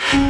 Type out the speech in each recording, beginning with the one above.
Баян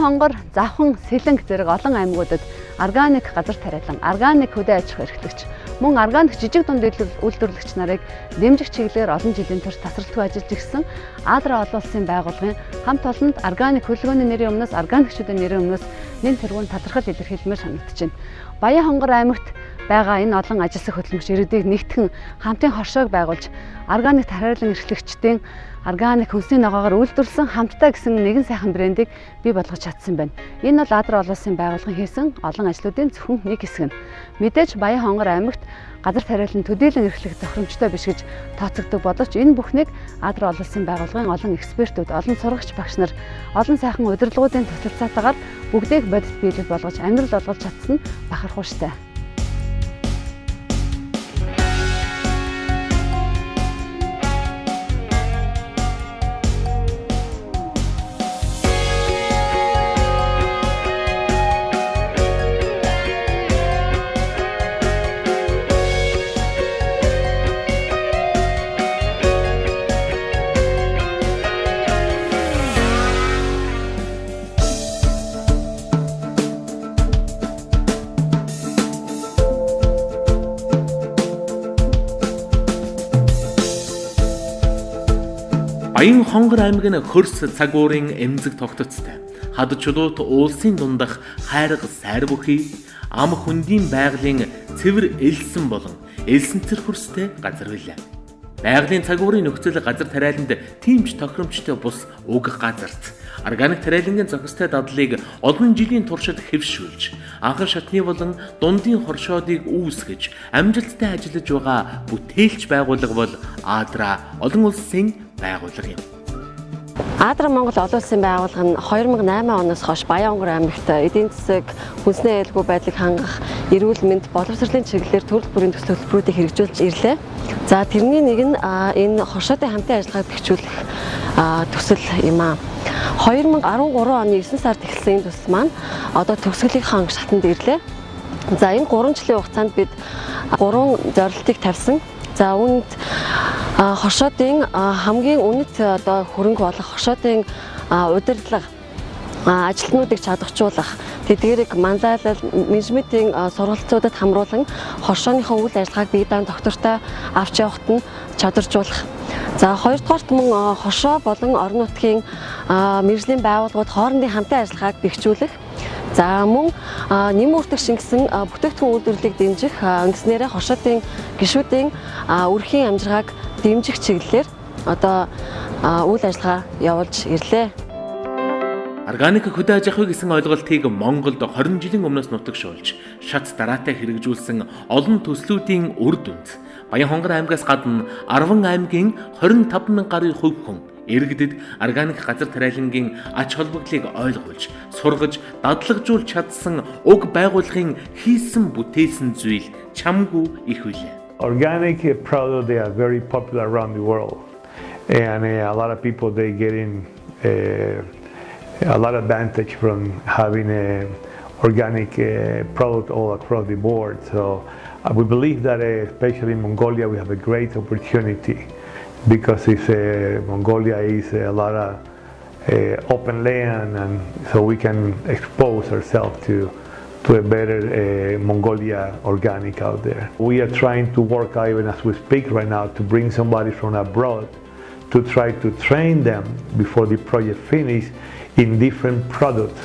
хонгор, Завхан, Сэлэнг зэрэг олон аймагуудад органик газар тариалан, органик хөдөө аж ахуй эрхлэгч, мөн органик жижиг дунд үйлдвэрлэгч нарыг дэмжих чиглэлээр олон жилийн турш тасралтгүй ажиллаж ирсэн Адра олон улсын байгууллагын хамт олонд органик хөдөлгөөний нэрийн өмнөөс органикчүүдийн нэрийн өмнөөс нэн тэргүүн талархал илэрхийлмээр санагдаж байна. Баян хонгор аймагт байгаа энэ олон ажилсаг хөдөлмөрч иргэдийг нэгтгэн хамтын хоршоог байгуулж органик тариалан эрхлэгчдийн органик хүнсний ногоогоор үйлдвэрлэсэн хамтдаа гэсэн нэгэн сайхан брендийг бий болгож чадсан байна. Энэ бол Адра олон улсын байгууллагын хийсэн олон ажлуудын зөвхөн нэг хэсэг нь. Мэдээж Баян хонгор аймагт газар тариалан төдийлөн эрхлэх тохиромжтой биш гэж тооцогддог боловч энэ бүхнийг Адра олон улсын байгууллагын олон экспертүүд, олон сурагч багш нар олон сайхан удирдлагуудын туслалцаатаагаар бүгдийг бодит биелэл болгож амьдрал болгож чадсан нь бахархууштай. Баян хонгор аймаг нь хөрс цаг уурын эмзэг тогтцтой. Хад чулуут уулсын дундах хайрга сайр бүхий, ам хөндийн байгалийн цэвэр элсэн болон элсэнцэр хөрстэй газар билээ. Байгалийн цаг уурын нөхцөл газар тариаланд тиймч тохиромжтой бус уг газарт органик тариалангийн зохистой дадлыг олон жилийн туршид хэвшүүлж, анхан шатны болон дундын хоршоодыг үүсгэж, амжилттай ажиллаж байгаа бүтээлч байгууллага бол Адра олон улсын байгууллага юм. Адра Монгол олон улсын байгууллага нь 2008 оноос хойш Баян хонгор аймагт эдийн засаг, хүнсний аюулгүй байдлыг хангах, эрүүл мэнд, боловсролын чиглэлээр төрөл бүрийн төсөл хөтөлбөрүүдийг хэрэгжүүлж ирлээ. За тэрний нэг нь энэ хоршоодын хамтын ажиллагааг бэхжүүлэх төсөл юм аа. 2013 оны 9 сард эхэлсэн энэ төсөл маань одоо төгсгөлийнхаа шатанд ирлээ. За энэ 3 жилийн хугацаанд бид 3 зорилтыг тавьсан. За үүнд хоршоодын хамгийн үнэт одоо хөрөнгө болох хоршоодын удирдлага ажилтнуудыг чадварчуулах, тэдгээрийг манлайлал, менежментийн сургалтуудад хамруулан хоршооныхоо үйл ажиллагааг бие даан доктортой авч явахт нь чадваржуулах. За хоёрдугаарт мөн хоршоо болон орон нутгийн мэргэжлийн байгууллагууд хоорондын хамтын ажиллагааг бэхжүүлэх. За мөн нэм үртэг шингэсэн бүтээгдэхүүн үйлдвэрлэлийг дэмжих, ингэснээрээ хоршоодын гишүүдийн үрхийн амжиргааг дэмжих чиглэлээр одоо үйл ажиллагаа явуулж ирлээ. Органик хөдөө аж ахуй гэсэн ойлголтыг Монголд 20 жилийн өмнөөс нутагшуулж, шат дараатай хэрэгжүүлсэн олон төслүүдийн үр дүнд Баян хонгор аймгаас гадна 10 аймгийн 25 мянган гаруй хувь хүн иргэдэд органик газар тариалангийн ач холбогдлыг ойлгуулж, сургаж, дадлагжуулж чадсан уг байгууллагын хийсэн бүтээсэн зүйл чамгүй их үлээ. Organic products, they are very popular around the world, and a lot of people they getting a lot of advantage from having a organic product all across the board. So we believe that especially in Mongolia we have a great opportunity because Mongolia is a lot of open land, and so we can expose ourselves to a better Mongolia organic out there. We are trying to work out even as we speak right now to bring somebody from abroad to try to train them before the project finish in different products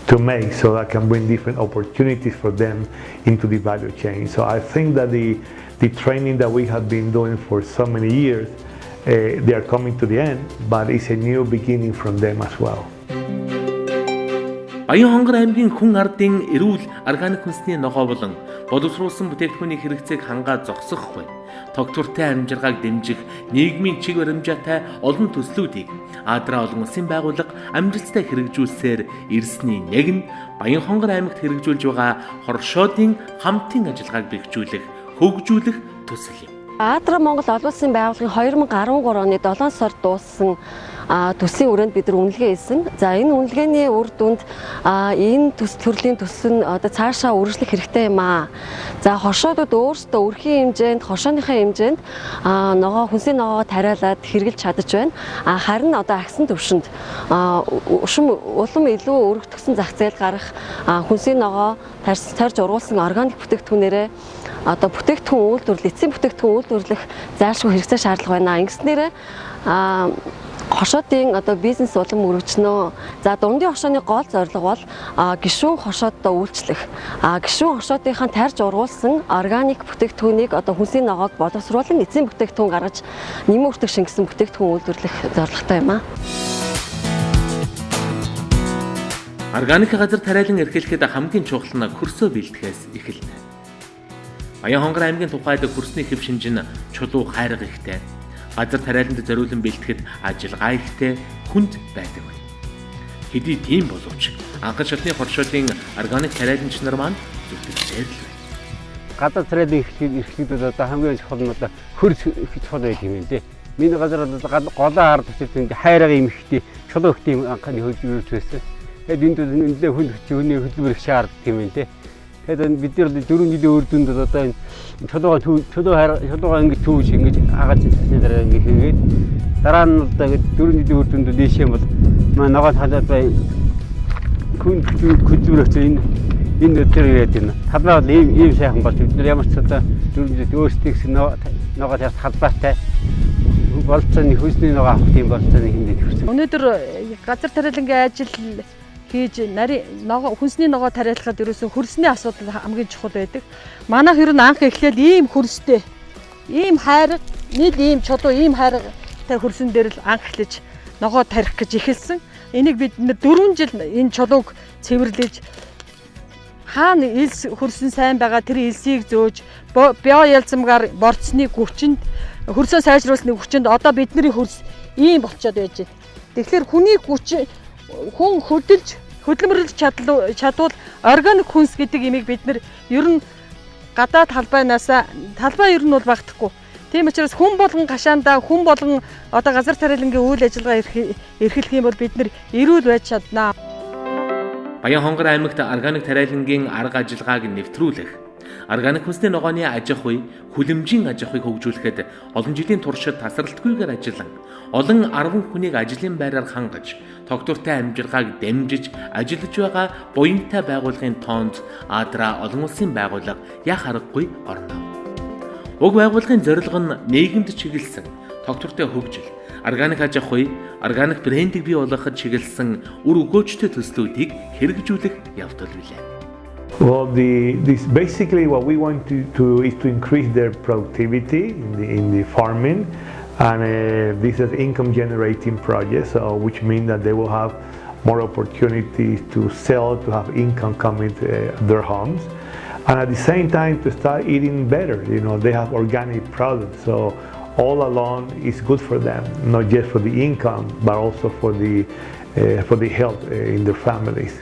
to make, so that can bring different opportunities for them into the value chain. So I think that the training that we have been doing for so many years, they are coming to the end, but it's a new beginning from them as well. Баян хонгор аймгийн хүн ардын эрүүл органик хүнсний ногоо болон боловсруулсан бүтээгдэхүүний хэрэгцээг хангаад зогсохгүй, тогтвортой амжиргааг дэмжих нийгмийн чиг баримжаатай олон төслүүдийг Адра олон улсын байгууллага амжилттай хэрэгжүүлсээр ирсний нэг нь Баян хонгор аймагт хэрэгжүүлж байгаа хоршоодын хамтын ажиллагааг бэхжүүлэх, хөгжүүлэх төсөл юм. Адраа Монгол Олон улсын байгууллагын 2013 оны 7 сард дууссан төслийн хүрээнд бид нар үнэлгээ хийсэн. За энэ үнэлгээний үр дүнд энэ төрлийн төс нь одоо цаашаа үргэлжлэх хэрэгтэй юм аа. За хошоодууд өөрсдөө өрхийн хэмжээнд, хошооныхаа хэмжээнд хүнсний ногоогоо тариалаад хэрэгжилж чадаж байна. Харин одоо агсан төвшөнд улам илүү өргөтгсөн зах зээл гарах хүнсний ногоо тарьж ургуулсан органик бүтээгдэхүүнээрээ одоо бүтээгдэхүүн үйлдвэрлэл, эцсийн бүтээгдэхүүн үйлдвэрлэх зайлшгүй хэрэгцээ шаардлага байна. Ингэснээр хошоодын одоо бизнес улам өргөжнөө. За дундын хошооны гол зорилго бол гишүүн хошооддоо үйлчлэх. Гишүүн хошоодынхаа тарьж ургуулсан органик бүтээгдэхүүнийг одоо хүнсний ногоог боловсруулан эцсийн бүтээгдэхүүн гаргаж нэмэн хүртэх шингэсэн бүтээгдэхүүн үйлдвэрлэх зорилготой юм аа. Органик газар тариалан эрхлэхэд хамгийн чухал нь хөрсөө бэлтгэхээс эхэлнэ. Баянхонгор аймгийн тухайд хөрсний хэв шинж нь чулуу хайрга ихтэй. Газар тариаланд зориулан бэлтгэхэд ажиллагаа ихтэй, хүнд байдаг байна. Хэдий тийм боловч анхан шатны хоршоодын органик тариаламж нар маань зүтгэж байна. Газар тариалан эрхлэхэд одоо хамгийн чухал нь одоо хөрс чухал байх юм дээ. Миний газар голоо хард төсөлт ингээ хайрга имхтэй, чулуу ихтэй анхны хөлбөрөж байсан. Тэгээд энд нэлээ хүний хөдөлмөрөх шаарддаг юм дээ. Тэгээд бид нар 4 жилийн үр дүнд одоо энэ чулуугаа ингэ түүж ингэ хагаж дараа ингэ хийгээд дараа нь одоо 4 жилийн үр дүнд дээшээ бол ногоо талаад бай хөдөлмөрөх энэ өдөр ирээд байна. Талбай бол ийм сайхан болж бид нар ямар ч одоо 4 жилд өөрсдийгс ногоо тарих талбайтай болцооны хүсний ногоо авах тийм болцооны хэмжээнд хүрсэн. Өнөөдөр газар тариалангийн ажил хийж хүнсний ногоо тариалахад ерөөсөн хөрсний асуудал хамгийн чухал байдаг. Манайх ер нь анх эхлээл ийм хөрстэй, ийм хайрга, нийт ийм чулуу, ийм хайргатай хөрсөн дээр л анх эхлэж ногоо тарих гэж эхэлсэн. Энийг бид 4 жил энэ чулууг цэвэрлэж хаана элс хөрсөн сайн байгаа тэр элсийг зөөж био ялзамгаар борцны хүчинд хөрсөө сайжруулсны хүчинд одоо бидний хөрс ийм болчиход байж байна. Тэгэхээр хүний хүч хүн хөдөлмөрлөж чадвал органик хүнс гэдэг имийг бид нар ер нь гадаад талбай ер нь бол багтахгүй. Тийм учраас хүн болгон гашаандаа хүн болгон одоо газар тариалангийн үйл ажиллагаа эрхлэх юм бол бид нар эрүүл байж чаднаа. Баянхонгор аймагт органик тариалангийн арга ажиллагааг нэвтрүүлэх, органик хүнсний ногооны аж ахуй, хүлэмжийн аж ахуйг хөгжүүлэхэд олон жилийн туршид тасралтгүйгээр ажиллан олон 10 хүнийг ажлын байраар хангаж, тогтвортой амжиргааг дамжиж ажиллаж байгаа буянтай байгууллагын тоонд Адраа олон улсын байгууллага яг аргагүй орно. Уг байгууллагын зорилго нь нийгэмд чиглэсэн тогтвортой хөгжил, органик аж ахуй, органик брендийг бий болгоход чиглэсэн үр өгөөжтэй төслүүдийг хэрэгжүүлэх явдал билээ. Well, this basically what we want to is to increase their productivity in the farming, and this is income generating project, so which means that they will have more opportunities to sell, to have income coming to their homes, and at the same time to start eating better. You know, they have organic products, so all along it's good for them, not just for the income, but also for the health in their families.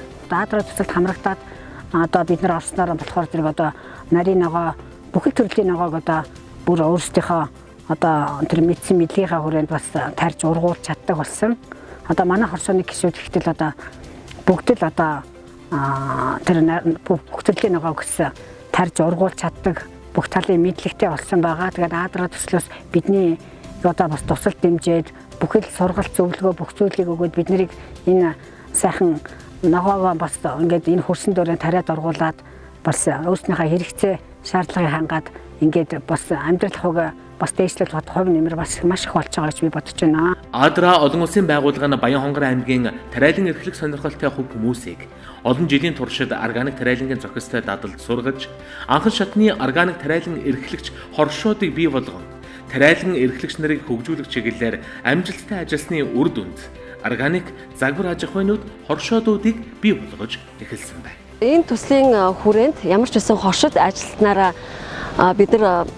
Одоо бид нар орсноор болохоор зэрэг одоо нарийн ногоо бүхэл төрлийн ногоог одоо бүр өөрсдийнхөө одоо тэр мэдсэн мэдлэгийнхээ хүрээнд бас тарьж ургуулж чаддаг болсон. Одоо манай хорсооны гишүүд ихтэл одоо бүгд л одоо тэр бүх төрлийн ногоог гэсэн тарьж ургуулж чаддаг бүх талын мэдлэгтэй болсон байгаа. Тэгээд Адраа төслөөс бидний одоо бас тусалт дэмжиж бүхэл сургалт зөвлөгөө бүх зүйлийг өгөөд бид нарыг энэ сайхан ногоогоо бас ингээд энэ хөрсөн дөрөнд тариад ургуулад бас өөрснийхөө хэрэгцээ шаардлагыг хангаад ингээд бас амьдрал хувь бас дээшлэх хувь нэмэр бас маш их болж байгаа гэж би бодож байна. Адраа олон улсын байгууллага нь Баянхонгор аймгийн тариалан эрхлэх сонирхолтой хувь хүмүүсийг олон жилийн туршид органик тариалангийн зохистой дадалд сургаж, анхан шатны органик тариалан эрхлэгч хоршоодыг бий болгон тариалан эрхлэгч нарыг хөгжүүлэх чиглэлээр амжилттай ажилласны үр дүнд органик загвар аж ахуйнууд хоршоодуудыг бий болгож эхэлсэн байна. Энэ төслийн хүрээнд ямар ч байсан хошид ажилтнаараа бид нар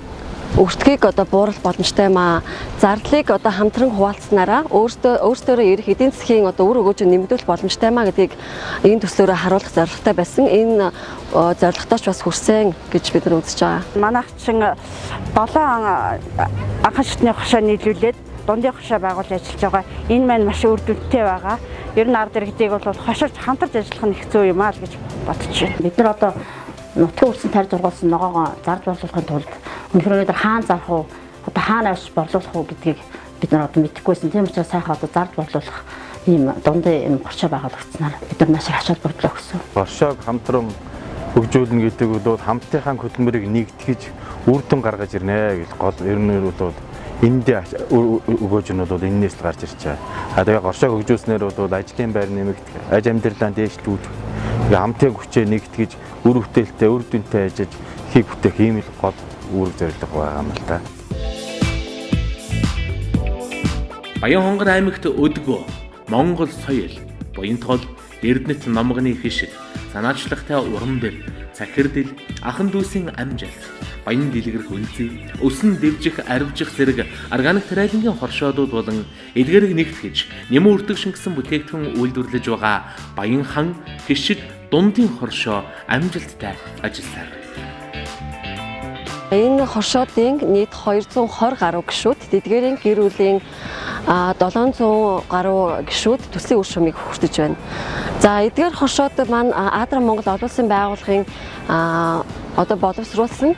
өртгийг одоо бууруулах боломжтой юм аа. Зардлыг одоо хамтран хуваалцсанараа өөрсдөө ирэх эдийн засгийн одоо үр өгөөжийг нэмэгдүүлэх боломжтой юм аа гэдгийг энэ төслөөрөө харуулах зорилготой байсан. Энэ зорилготойч бас хүрсэн гэж бид нар үзэж байгаа. Манайх чин 7 анхан шатны хошоо нийлүүлээд дундын хошоо байгуулж ажиллаж байгаа. Энэ маань маш үр дүнтэй байгаа. Ер нь ард иргэдийг бол хошоорч хамтарч ажиллах нь хэцүү юм аа л гэж бодож байна. Бид нар одоо нутгийн үлсэн тарь зургуулсан ногоогоо зард боловсруулахын тулд өнөөдөр бид хаана зарах уу, одоо хаана авч борлуулах уу гэдгийг бид нар одоо мэдэхгүйсэн. Тийм учраас сайхан одоо зард борлуулах ийм дундын юм хоршоо байгуулагдсанаар бид нар маш их ачаал бүрдлээ өгсөн. Хоршоог хамтран хөгжүүлнэ гэдэг бол хамтынхаа хөтөлмөрийг нэгтгэж үр дүн гаргаж ирнэ гэж гол ер нь бол эндээ өгөөж нь бол энээс л гарч ирж байгаа. Тэгээ хоршоог хөгжүүлснээр бол ажлын байр нэмэгдэх, аж амьдралаа дээшлүүлэх, хамтын хүчээ нэгтгэж үр бүтээлтэй, үр дүнтэй ажиллаж хийг бүтээх ийм л гол үүрэг зорилго байгаа юм л та. Баянхонгор аймагт өдгөө Монгол соёл, буянтгол, Эрдэнэт номгоны хишиг, санаачлагтай уран бэр, цахирдэл, ахан дүүсийн амжилт, баян дэлгэрэх үнций, өсөн дэвжих, арвжих зэрэг органик тариалангийн хоршоодууд болон эдгэрийг нэгтгэж, нэмэн үрдэгшин гэсэн бүтээгдэхүүн үйлдвэрлэж байгаа Баян хан хишиг дундын хоршоо амжилттай ажилласан. Энэ хоршоодын нийт 220 гаруй гишүүд, тэдгээрийн гэр бүлийн 700 гаруй гишүүд төслийн үр шумыг хүртэж байна. За эдгээр хоршоод маань Адра Монгол олон улсын байгууллагын одоо боловсруулсан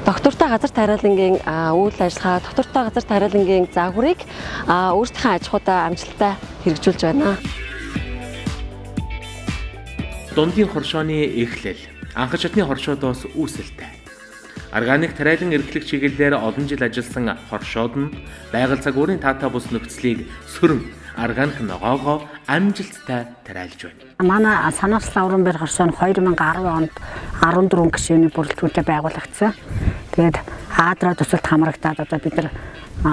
доктортой газар тариалангийн үйл ажиллагаа, доктортой газар тариалангийн загварыг өөрсдийнхөө аж ахуйдаа амжилттай хэрэгжүүлж байна. Дундын хоршооны эхлэл анхан шатны хоршоодоос үүсэлтэй. Органик тариалан эрхлэх чиглэлээр олон жил ажилласан хоршоод нь байгаль цагуурын таатай бус нөхцөлийг сөрөн органик ногоогоо амжилттай тариалж байна. Манай санаачлал уран бэр хоршоо нь 2010 онд 14 гишүүний бүрэлдэхүүнтэй байгуулагдсан. Тэгээд Адра төсөлд хамрагдаад одоо бид нар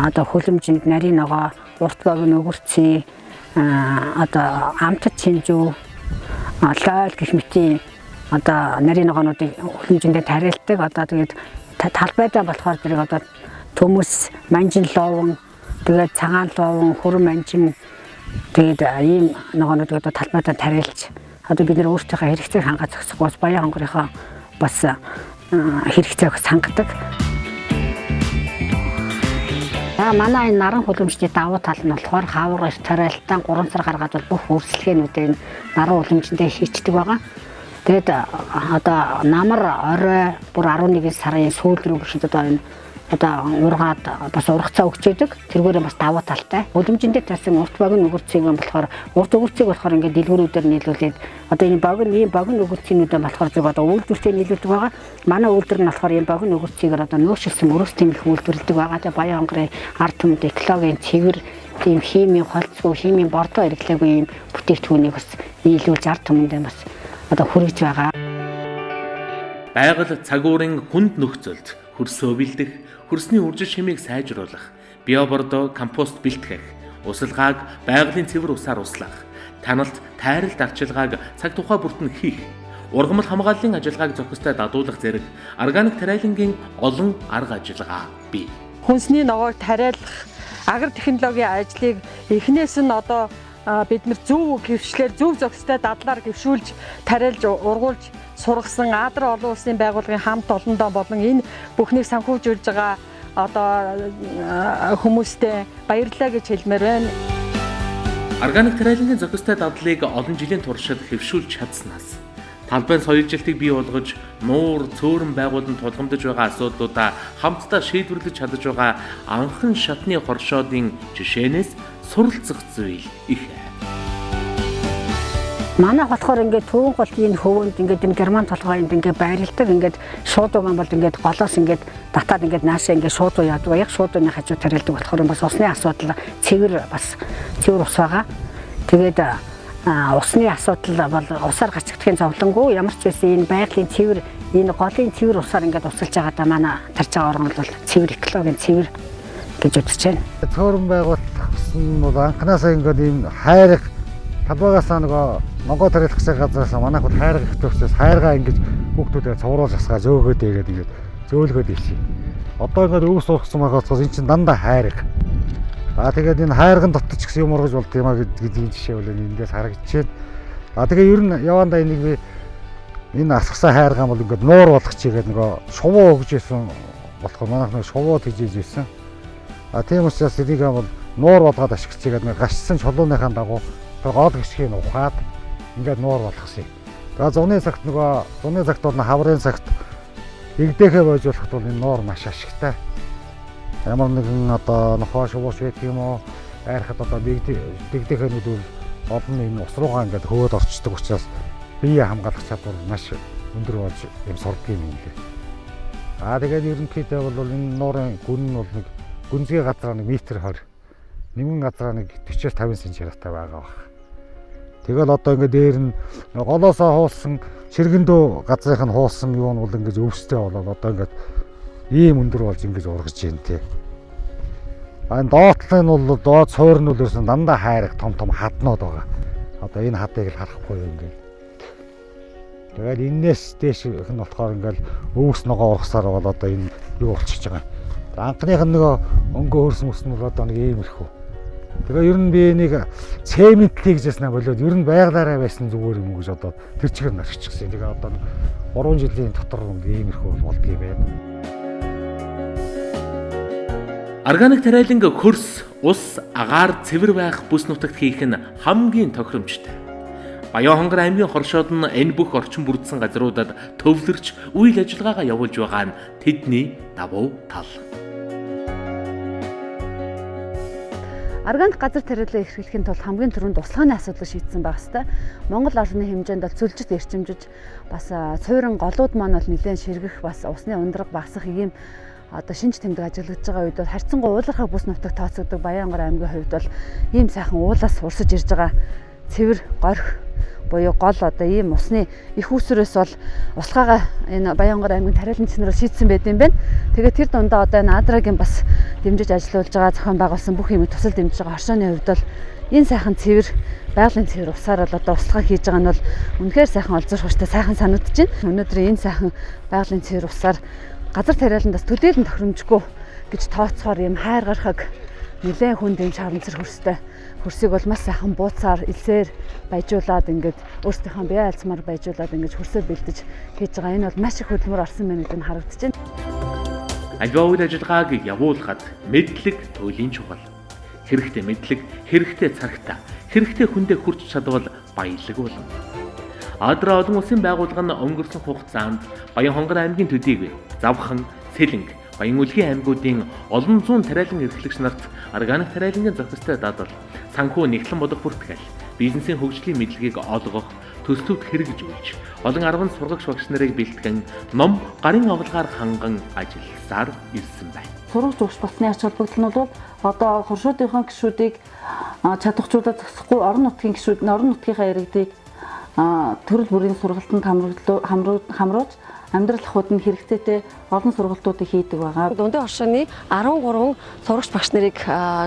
одоо хөлөмжинд нарийн ногоо, урт богино өгөрций, одоо амтд чинжүү, лойл гэх мэтийн одоо нарийн ногоонуудыг хөлөмжөндөө тариалдаг. Одоо тэгээд талбайдаа болохоор зэрэг одоо төмөс, манжин ловон, тэгээд цагаан ловон, хүрэн манжин тэгээд ийм ногоонуудыг одоо талбайдаа тариалж одоо бид нар өөрсдийнхөө хэрэгцээг хангаж зогсохгүй бас Баянхонгорынхоо бас хэрэгцээг сангадаг. Манай энэ наран хөлөмжний давуу тал нь болохоор хавар тариалтан 3 сар гаргаад бол бүх үргэлжлэгээнүүдийг наран хөлөмжөндөө хийцдэг байгаа. Тэгээд одоо намар орой бүр 11 сарын сүүл рүү гүшид одоо энэ одоо ургаад бас ургацаа өгч идэг. Тэргээрээ бас давуу талтай. Хөлөмжөндөө тарьсан урт богино өгөрцгийг болохоор урт өгөрцгийг болохоор ингээд дэлгүүрүүдээр нийлүүлээд одоо энэ богино өгөрцгийнүүдээ болохоор зөв одоо үйлдвэртэй нийлүүлдэг байгаа. Манай үйлдвэр нь болохоор энэ богино өгөрцгийг одоо нөөцлсөн өрөөс тэмлэх үйлдвэрлэдэг байгаа. Тэгээд Баянхонгорын ард түмэнд экологийн цэвэр тийм химийн холцгүй, химийн бордоо хэрэглээгүй юм бүтээгдэхүүнийг бас нийлүүлж ард түмэндээ бас одоо хүргэж байгаа. Байгаль цагуурын хүнд нөхцөлд хөрсөө бэлдэх, хөрсний үржил шимийг сайжруулах, биобордо компост бэлтгэх, усалгааг байгалийн цэвэр усаар услах, таналт тайралт арчилгааг цаг тухай бүртэн хийх, ургамал хамгааллын ажиллагааг зохистой дадуулах зэрэг органик тариалангийн олон арга ажиллагаа бий. Хүнсний ногоог тариалах агар технологийн ажлыг эхнээс нь одоо бид нар зөв гэвшлэр зөв зохистой дадлаар гэвшүүлж тариалж ургуулж сургасан Адра олон улсын байгууллагын хамт олондоо болон энэ бүхнийг санхүүжүүлж байгаа одоо хүмүүстээ баярлалаа гэж хэлмээр байна. Органик тариалангийн зохистой дадлыг олон жилийн туршид хэвшүүлж чадсанаас талбайн соёлжилтыг бий болгож нуур цөөрөн байгуулан тулгамдж байгаа асуудлуудаа хамтдаа шийдвэрлэж чадаж байгаа анхан шатны хоршоодын жишээнээс суралцах зүйл их. Манай болохоор ингээд төвөн голын хөвөнд ингээд энэ герман толгойд ингээд байрладаг ингээд шууд угаан бол ингээд голоос ингээд татаад ингээд наашаа ингээд шууд уу яадаг. Яг шууд ууны хажуу тариалдаг болохоор бас усны асуудал цэвэр ус байгаа. Тэгээд усны асуудал бол усаар гацчихдгийн зовлонгүй ямар ч байсан энэ байгалийн цэвэр энэ голын цэвэр усаар ингээд усалж байгаадаа манай тарж байгаа орн бол цэвэр экологийн цэвэр гэж үзэж байна. Цөөрөн байгуулах нь бол анханасаа ингээд ийм хайрах талбайгаасаа ногоо тариалах газраас манайх бол хайрга их төгсөөс хайргаа ингэж хүүхдүүдээ цувруулж асгаа зөөгөөд игээд ингээд зөөлгөөд ийшээ. Одоо ингээд өвс ургасан байгаасаа энэ чинь дандаа хайраг. Тэгээд энэ хайрган дотор ч гэсэн юм ургаж болд юм а гэдэг жишээ бол эндээс харагдчихээн. Тэгээ ер нь явандаа энийг би энэ асгасан хайргаан бол ингээд нуур болгох чигээд нөгөө шувуу өгж исэн болох манайх нэг шувуу тижээж исэн. Тийм учраас энийг бол нуур болгоод ашиглаж чигээд нэг гашсан чулууныхаа дагуу гол гисгийг ухаад ингээд нуур болгосон. Тэгээ зуны цагт бол хаврын цагт игдэхэ бойжуулахад бол энэ нуур маш ашигтай. Ямар нэгэн одоо нохоо шувууч байдаг юм уу? Айрхад одоо бигдэхэнүүд бол олон энэ ус руугаа ингээд хөөд орчдөг учраас бие хамгаалах чадвар маш өндөр болж юм сурдаг юм лээ. Тэгээд ерөнхийдөө бол энэ нуурын гүн нь бол нэг гүнзгий газраа 1 м 20, нэмэн газраа 40-50 см ярахтай байгаа баг. Тэгэл одоо ингээд дээр нь голоосоо хуулсан чиргэндөө газрынх нь хуулсан юу нь бол ингээд өвстэй болоод одоо ингээд ийм өндөр болж ингэж ургаж байна те. Доотлын бол доод суур нь бол ерөөсөн дандаа хайрах том хаднууд байгаа. Одоо энэ хадыг л харахгүй юм гээ. Тэгээд энээс дээш их нь болохоор ингээл өвс ногоо ургасаар бол одоо энэ юу болчихж байгаа. Анхных нь нөгөө өнгөө хөрсөн ус нь бол одоо нэг иймэрхүү. Тэгээ ер нь би энийг цементли гэж яснаа болоод ер нь байгалаараа байсан зүгээр юм гэж одоо тэр чигээр нарчихсан. Тэгээ одоо 3 жилийн дотор иймэрхүү болдгий байна. Органик тариалан хөрс, ус, агаар, цэвэр байх бүс нутагт хийх нь хамгийн тохиромжтой. Баян хонгор аймгийн хоршоод нь энэ бүх орчин бүрдсэн газруудад төвлөрч үйл ажиллагаагаа явуулж байгаа нь тэдний давуу тал. Органик газар тариалан эрхлэхийн тулд хамгийн түрүүнд услааны асуудлыг шийдсэн байх хэвээр. Монгол орны хэмжээнд бол цөлжид эрчимжиж бас цуурин голууд маань бол нэлээд ширгэх бас усны ундраг багасах ийм одоо шинж тэмдэг ажиглаж байгаа үед бол харьцангуй уулархаа бүс нутагт тооцогддог Баянгор аймгийн хувьд бол ийм сайхан уулаас урсаж ирж байгаа цэвэр горх буюу гол одоо ийм усны их үүсвэрээс бол услахаага энэ Баянгор аймгийн тариалан чинрээр шийдсэн байт юм байна. Тэгээд тэр дундаа одоо энэ Адрагийн бас дэмжиж ажиллаулж байгаа зохион байгуулсан бүх юмыг тусал дэмжиж байгаа хоршооны хувьд бол энэ сайхан цэвэр байгалийн цэвэр усаар бол одоо услахаа хийж байгаа нь бол үнэхээр сайхан олзуурхаштай сайхан санагдаж байна. Өнөөдөр энэ сайхан байгалийн цэвэр усаар газар тариаландаас төдийлөн тохиромжгүй гэж тооцохоор юм хайр гарахаг нэлээд хүн дэмж харамсар хөрстэй. Хөрсийг бол маш сайхан бууцаар элсээр баяжуулаад ингээд өөрсдийнхөө бие альцмаар баяжуулаад ингээд хөрсөө бэлдэж хийж байгаа. Энэ бол маш их хөдөлмөр орсон байна гэдэг нь харагдаж байна. Альва үйл ажиллагааг явуулахад мэдлэг туйлын чухал. Хэрэгтэй мэдлэг, хэрэгтэй цагтаа, хэрэгтэй хүндээ хүрч чадвал баялаг болно. Адра олон улсын байгууллага нь өнгөрсөн хугацаанд Баян хонгор аймгийн төдийгүй Завхан, Сэлэнг, Баян үлгийн аймагуудын олон зуун тариалан эрхлэгч нарт органик тариалангийн зохистой дадал, санхүү нэгтлэн бодох бүртгэл, бизнесийн хөгжлийн мэдлэгийг олгох, төслүүд хэрэгжүүлж, олон 10 сургагч багш нарыг бэлтгэн ном гарын авалгаар ханган ажилласаар ирсэн байна. Сургагч багш болсны ач холбогдол нь бол одоо хоршоодынхон гишүүдийг чадахчуудад зогсохгүй орон нутгийн гишүүд, орон нутгийнхаа иргэдийг төрөл бүрийн сургалтанд хамруулж амьдрал ахуйд нь хэрэгцээтэй олон сургалтуудыг хийдэг байгаа. Дундын оршооны 13 сурагч багш нарыг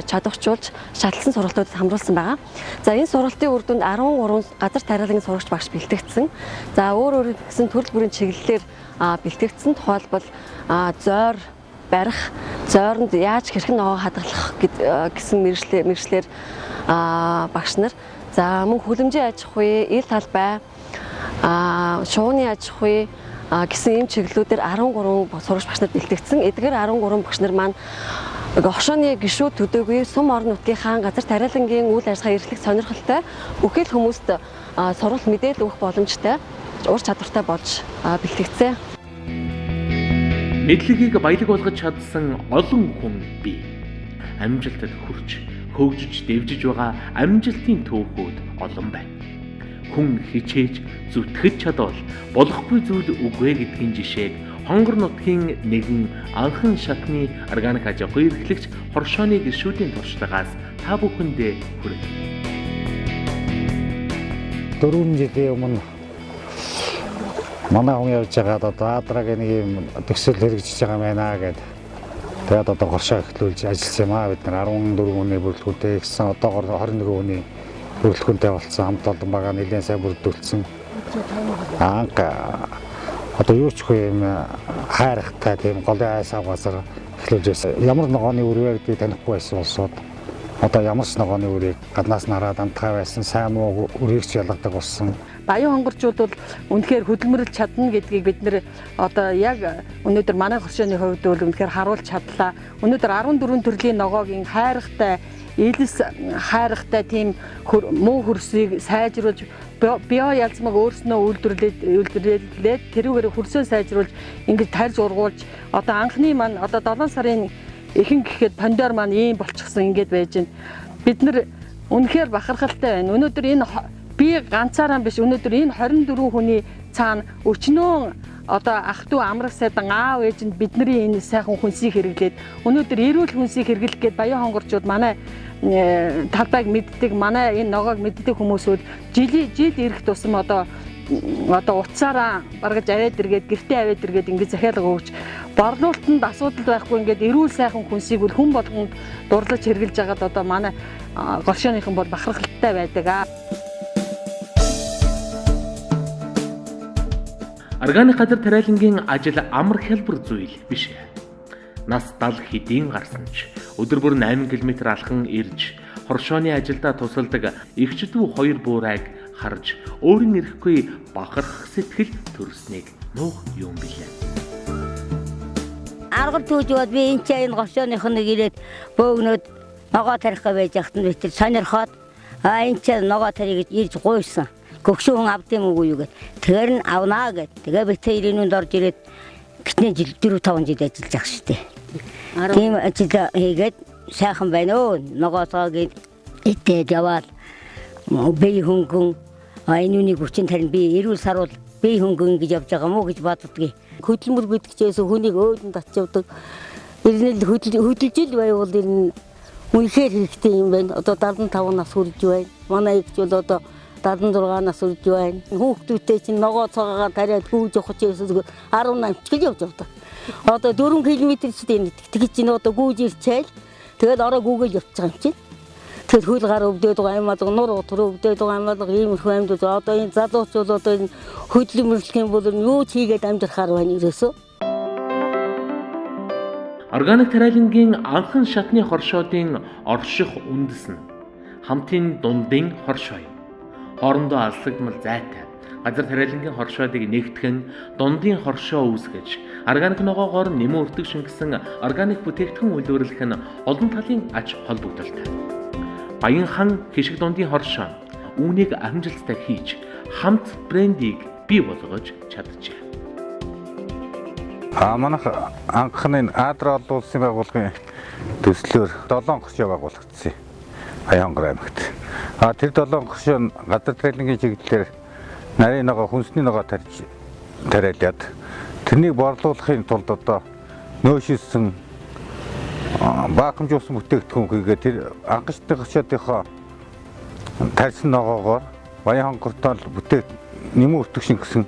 чадварчуулж шатлсан сургалтуудад хамруулсан байгаа. За энэ сургалтын үр дүнд 13 газар тариалангийн сурагч багш бэлтгэгдсэн. За өөр гэсэн төрөл бүрийн чиглэлээр бэлтгэгдсэн. Тухайлбал зойр барих, зойронд яаж хэрхэн ногоо хадгалах гэсэн мэргэжлэр багш нар. За мөн хүлэмжийн аж ахуй, ил талбай, шууны аж ахуй гэсэн ийм чиглэлүүдээр 13 сурагч багш нар бэлтгэгдсэн. Эдгээр 13 багш нар маань оршооны гишүүд төдөөгүй сум орон нутгийнхаа газар тариалангийн үйл ажиллагаа эрхлэх сонирхолтой бүхэл хүмүүст сургалт мэдээлэл өгөх боломжтой ур чадвартай болж бэлтгэгдсэн. Мэдлэгийг баялаг болгож чадсан олон хүн бий. Амжилтад хүрч хөгжиж дэвжиж байгаа амжилтын түүхүүд олон байна. Хүн хичээж зүтгэж чадвал болохгүй зүйл үгүй гэдгийн жишээг хонгор нутгийн нэгэн анхан шатны органик аж ахуй эрхлэгч хоршооны гишүүдийн туршлагаас та бүхэндээ хүргэе. 4 жилийн өмнө манай хүн явж байгаад одоо Адрагийн нэг юм төсөл хэрэгжиж байгаа байна гэдэг. Тэгээд одоо хоршоо эхлүүлж ажилласан юм аа бид нар 14 хүний бүрэлдэхүүнтэй гэсэн одоогоор 21 хүний бүрэлдэхүүнтэй болсон хамт олон байгаа нэлээд сайн бүрдүүлсэн. одоо юу ч үгүй юм хайрахтай тийм голын айсаа газар эхлүүлж байсан. Ямар ногооны үрээр би танихгүй байсан болсоод одоо ямар ч ногооны үрийг гаднаас нь хараад амтгай байсан, сайн муу үрийг ч ялгадаг болсон. Баян хонгорчууд бол үнэхээр хөдөлмөрлж чадна гэдгийг бид нэр одоо яг өнөөдөр манай хоршооны хувьд бол үнэхээр харуулж чадлаа. Өнөөдөр 14 төрлийн ногоогийн хайрахтай, элс хайрахтай тийм муу хөрсийг сайжруулж био ялцмаг өөрснөө үйлдвэрлээд тэрүүгээр хөрсөө сайжруулж ингэж тарьж ургуулж одоо анхны маань одоо 7 сарын ихэнх гэхэд пандор маань ийм болчихсон ингэж байж байна. Бид нар үнэхээр бахархалтай байна. Өнөөдөр энэ би ганцаараа биш өнөөдөр энэ 24 хүний цаана өчнөө одоо ах トゥ амрах сайдан аав ээжинд бидний энэ сайхан хүнсийг хэрэглээд өнөөдөр эрүүл хүнсийг хэрэглэх гээд баян хонгорчууд манай талбайг мэддэг, манай энэ ногоог мэддэг хүмүүсүүд жил ирэх тусам одоо утсаараа баргаж аваад иргээд гэртээ аваад иргээд ингэ захиалга өгч борлуулалтанд асуудал байхгүй ингээд эрүүл сайхан хүнсийг бол хүн болгонд дурлаж хэрэглэж байгаад одоо манай горшооныхан бол бахархалтай байдаг. Органик газар тариалангийн ажил амар хялбар зүйл биш. Нас 70 хэдийн гарсан ч өдөр бүр 8 км алхан ирж хоршооны ажилдаа тусалдаг эгчдүү 2 буурайг харж өөрийн ирэхгүй бахарх сэтгэл төрснэг нуух юм билээ. Аргал түүжүүд би энэ горшооных нэг ирээд бөөгнөд ногоо тарихаа байж ахт нь битэр сонирхоод энэ ногоо тарих гэж ирж гуйсан. Гөгшөө хүн авдсан үгүй юу гэд. Тэгэхээр нь авнаа гэд. Тэгээ битээ ирэнүүнд орж ирээд гитний жил 4-5 жил ажиллаж байгаа шүү дээ. Тийм ажил хийгээд сайхан байна өө. Ногоосоо гээд идээд яваад бие хөнгөн энүүний хүчин тарин би эрүүл сарвал бие хөнгөн гэж явж байгаа мó гэж боддгийг. Хөдөлмөр бидгчээс хүнийг өөдөнд татж явдаг. Ирнэл хөдөлж ил байвал энэ үнэхээр хэрэгтэй юм байна. Одоо 75 нас хүрж байна. Манай эгч бол одоо 76 нас үрж байна. Хүүхдүүдтэй чинь ногоо цагаагаар тариад гүйж явах ч гэсэн 18 ч гэж явж явдаг. Одоо 4 км ч тийм тэгж чинь одоо гүйж ирчээл тэгээд ороо гүйгээл явж байгаа юм чинь. Тэгэхээр хөл гар өвдөд байгаа юм аа нур утгаар өвдөд байгаа юм аа иймэрхүү амьд одоо энэ залуучууд одоо энэ хөдөлмөрлөх юм бол юу ч хийгээд амьдрахаар байна ерөөсөө. Органик тариалангийн анхан шатны хоршоодын орших үндэс нь хамтын дундын хоршоо юм. Хоорондоо алсагдмал зайтай газар тариалангийн хоршоодыг нэгтгэн дундын хоршоо үүсгэж органик ногоогоор нэмэн өртөг шингэсэн органик бүтээгдэхүүн үйлдвэрлэх нь олон талын ач холбогдолтой. Баян хан хишиг дундын хоршоо үүнийг амжилттай хийж хамт брендийг бий болгож чаджээ. Манайх анхны Адра олон улсын байгууллагын төслөөр 7 хоршоо байгуулагдсан. Баян хонгор аймагт. Тэр 7 хоршоо газар тариалангийн чиглэлээр нарийн ногоо, хүнсний ногоо тариалаад тэрнийг борлуулахын тулд одоо нөөшилсөн баахамжуулсан бүтээгдэхүүн хийгээд тэр анхны хоршоодынхоо тарьсан ногоогоор баян хонгортой нэмэн өртөг шингэсэн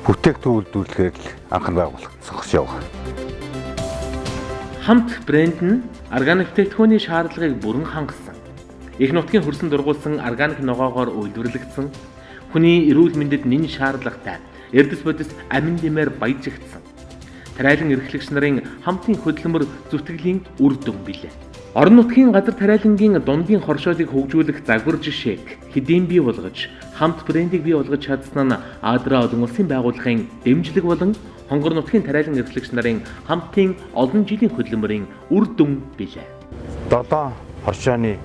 бүтээгдэхүүн үйлдвэрлэхээр л анхны байгуулагдсан хоршоо. Хамт брэнд нь органик бүтээгдэхүүний шаардлагыг бүрэн хангасан. Их нутгийн хөрсөн дургуулсан органик ногоогоор үйлдвэрлэгдсэн хүний эрүүл мэндэд нэн шаардлагатай эрдэс бодис амин дэмээр баяжигдсан. Тариалан эрхлэгч нарын хамтын хөдөлмөр зүтгэлийн үр дүн билээ. Орон нутгийн газар тариалангийн дундын хоршоодыг хөгжүүлэх загвар жишээг хэдийн бий болгож хамт брендийг бий болгож чадсан нь Адра олон улсын байгууллагын дэмжлэг болон хонгор нутгийн тариалан эрхлэгч нарын хамтын олон жилийн хөдөлмөрийн үр дүн билээ. 7 хоршооны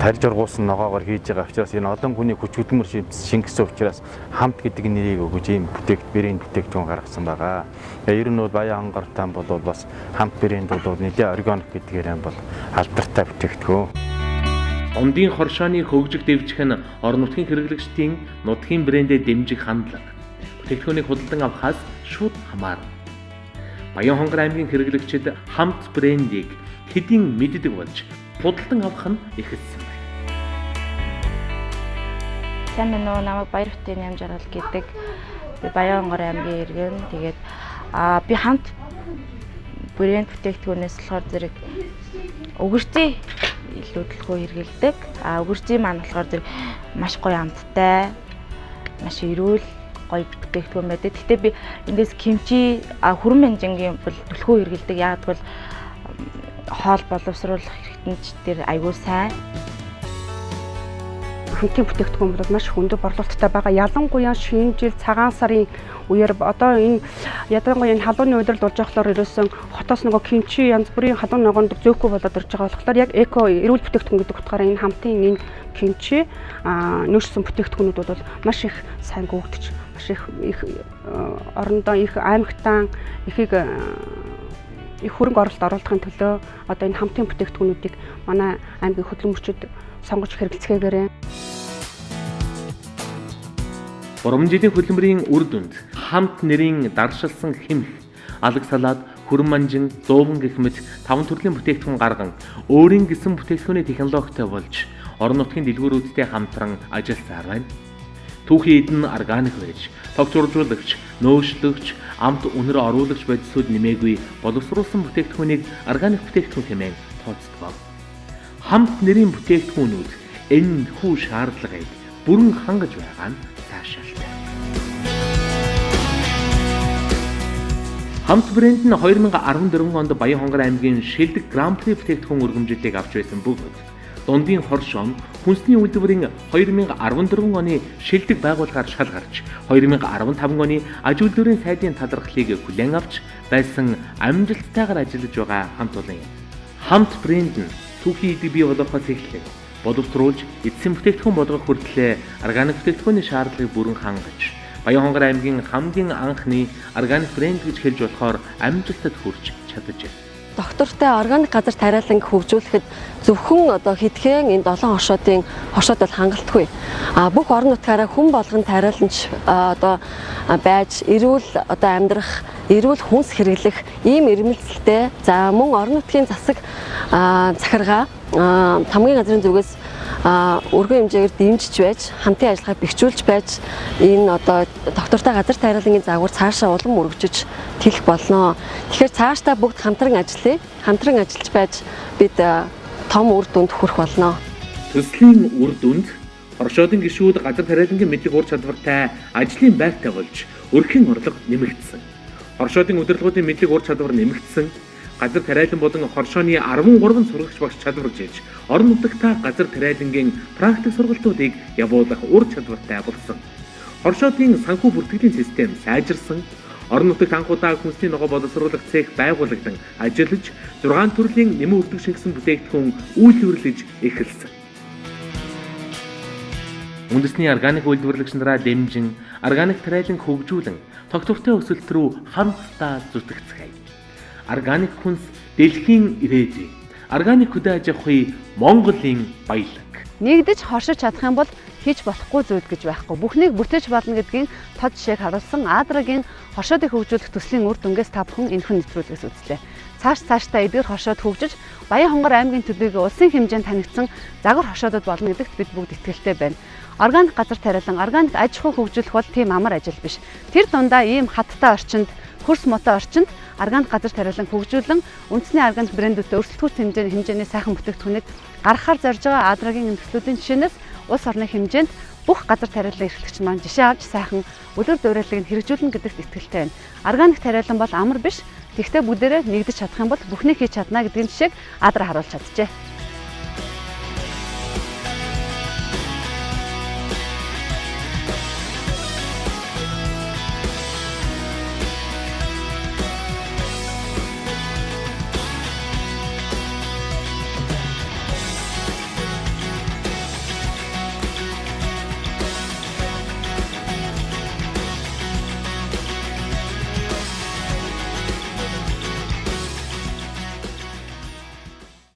тарьж ургуулсан ногоогоор хийж байгаа учраас энэ олон хүний хүч хөдөлмөр шингэсэн учраас хамт гэдэг нэрийг өгөж ийм брэнд бүтээгдэхүүн гаргасан байгаа. Ер нь бол баян хонгортой бол бас хамт брэнд бол нэлээд органик гэдгээр юм бол алдартай бүтээгдэхүүн. Дундын хоршооны хөгжих дэвжих нь орон нутгийн хэрэглэгчдийн нутгийн брэндэд дэмжих хандлага. Бүтээгдэхүүнийг худалдан авахаас шууд хамаарна. Баян хонгор аймгийн хэрэглэгчид хамт брендийг хэдийн мэддэг болж худалдан авах нь ихэлсэн байна. Сайн байна уу? Намайг Баяр Хөтийн Ням Жаргал гэдэг. Би Баян хонгор аймгийн иргэн. Тэгээд би хамт брэнд бүтээгдэхүүнээс болохоор зэрэг өгөрцийн илүүдэлгөө хэрэгэлдэг. Өгөрцийн маань болохоор зэрэг маш гоё амттай, маш эрүүл, гоё бүтээгдэхүүн байдаг. Гэхдээ би эндээс кимчи хүрэн хэмжээний бол түлхүү хэрэгэлдэг. Яг бол хоол боловсруулах хэрэгтэнчдэр аягүй сайн. Хамтын бүтээгдэхүүн бол маш их өндөр борлуулалттай байгаа. Ялангуяа шинэ жил цагаан сарын үеэр одоо энэ ялангуяа энэ халууны удирдал болж байхлаар ерөөсөн хотоос нөгөө кимчи янз бүрийн халуун ногоонд зөөхгүй болоод ирж байгаа болохоор яг эко эрүүл бүтээгдэхүүн гэдэг утгаараа энэ хамтын энэ кимчи нөөцсөн бүтээгдэхүүнүүд бол маш их сайн гүйдэж, маш их орондоо их аймагтан их хөрөнгө оруулалт оруулахын төлөө одоо энэ хамтын бүтээгдэхүүнүүдийг манай аймгийн хөдөлмөрчид сонгож хэрэглэцгээгээрээ. Урам жилийн хөдөлмөрийн үр дүнд хамт нэрийн даршилсан хэмх, алаг салаад, хүрэн манжин, зууван гэх мэт 5 төрлийн бүтээгдэхүүн гарган өөрийн гэсэн бүтээгдэхүүний технологитой болж орон нутгийн дэлгүүрүүдтэй хамтран ажилласаар байна. Түүхий эдэн органик байж, тогтворжуулагч, нөөшлөгч, амт үнэр оруулагч бодисууд нэмээгүй боловсруулсан бүтээгдэхүүнийг органик бүтээгдэхүүн хэмээн тооцдог. Хамт нэрийн бүтээгдэхүүнүүд энэ хүү шаардлагыг бүрэн хангаж байгаа нь цаашаалтай. Хамт брэнд нь 2014 онд Баянхонгор аймгийн Шилдэг Гран-при бүтээгдэхүүн өргөмжлөлийг авч байсан бөгөөд дундын хоршоо хүнсний үйлдвэрийн 2014 оны Шилдэг байгууллагаар шал гарч 2015 оны аж үйлдвэрийн сайдын талархлыг хүлээн авч байсан амжилттайгаар ажиллаж байгаа хамт олон юм. Хамт брэнд нь түүхий эдийг бий болгохоос эхлээд боловсруулж эдсэн бүтээгдэхүүн болгох хүртлээр органик бүтээгдэхүүний шаардлагыг бүрэн хангаж Баянхонгор аймгийн хамгийн анхны органик брэнд гэж хэлж болохоор амжилтад хүрч чаджээ. Доктортой органик газар тариалан хөгжүүлэхэд зөвхөн одоо хэдхэн энэ 7 хошоод бол хангалтгүй. Бүх орон нутгаараа хүн болгон тариаланч одоо байж эрүүл одоо амьдрах, эрүүл хүнс хэрэглэх ийм ирмэлцэлтэй. За мөн орон нутгийн засаг захиргаа хамгийн газрын зүгээс өргөн хэмжээгээр дэмжиж байж, хамтын ажиллагааг бэхжүүлж байж энэ одоо доктортой газар тариалангийн загвар цаашаа улам өргөжөж тэлэх болно. Тэгэхээр цаашдаа бүгд хамтран ажиллая. Хамтран ажиллаж байж бид том үр дүнд хүрэх болно. Төслийн үр дүнд оршоодын гишүүд газар тариалангийн мэдлэг ур чадвартай ажлын байртай болж өрхийн орлого нэмэгдсэн. Оршоодын удирдлагуудын мэдлэг ур чадвар нэмэгдсэн. Газар тариалан болон хоршооны 13 сургагч багш чадварж иж орон нутагта газар тариалангийн практик сургалтуудыг явуулах ур чадвартай болсон. Хоршоодын санхүү бүртгэлийн систем сайжирсан. Орон нутагт анхудаа хүнсний ногоо боловсруулах цех байгуулагдсан ажиллаж 6 төрлийн нэмэн үрдэг шингэсэн бүтээгдэхүүн үйлдвэрлэж эхэлсэн. Үндэсний органик үйлдвэрлэгч нараа дэмжин органик тариалан хөгжүүлэн тогтвортой өсөлт рүү хамтдаа зүтгэцгээе. Органик хүнс дэлхийн ирээдүй. Органик хөдөө аж ахуй Монголын баялаг. Нэгдэж хоршиж чадах юм бол хийж болохгүй зүйл гэж байхгүй. Бүхнийг бүтээж болно гэдгийн тод жишээг харуулсан Адрагийн хоршоодыг хөгжүүлэх төслийн үр дүнгээс та бүхэн энэхүү нэвтрүүлгээс үзлээ. Цаашдаа эдгээр хоршоод хөгжиж Баянхонгор аймгийн төдийгүй улсын хэмжээнд танигдсан загвар хоршоодод болно гэдэгт бид бүгд итгэлтэй байна. Органик газар тариалан, органик аж ахуй хөгжүүлэх бол тийм амар ажил биш. Тэр дундаа ийм хаттай орчинд, хөрс мотой орчинд органик газар тариалан хөгжүүлэн үндэсний органик брэндүүдтэй өрсөлдөхүйц хэмжээний сайхан бүтээгдэхүүнийг гаргахаар зорж байгаа Адрагийн төслүүдийн жишээнээс улс орны хэмжээнд бүх газар тариалан эрхлэгч маань жишээ авч сайхан үлгэр дуурайлыг нь хэрэгжүүлнэ гэдэгт итгэлтэй байна. Органик тариалан бол амар биш. Тэгвэл бүгдээрээ нэгдэж чадах юм бол бүхнийг хийж чадна гэдгийн жишээг Адра харуулж чаджээ.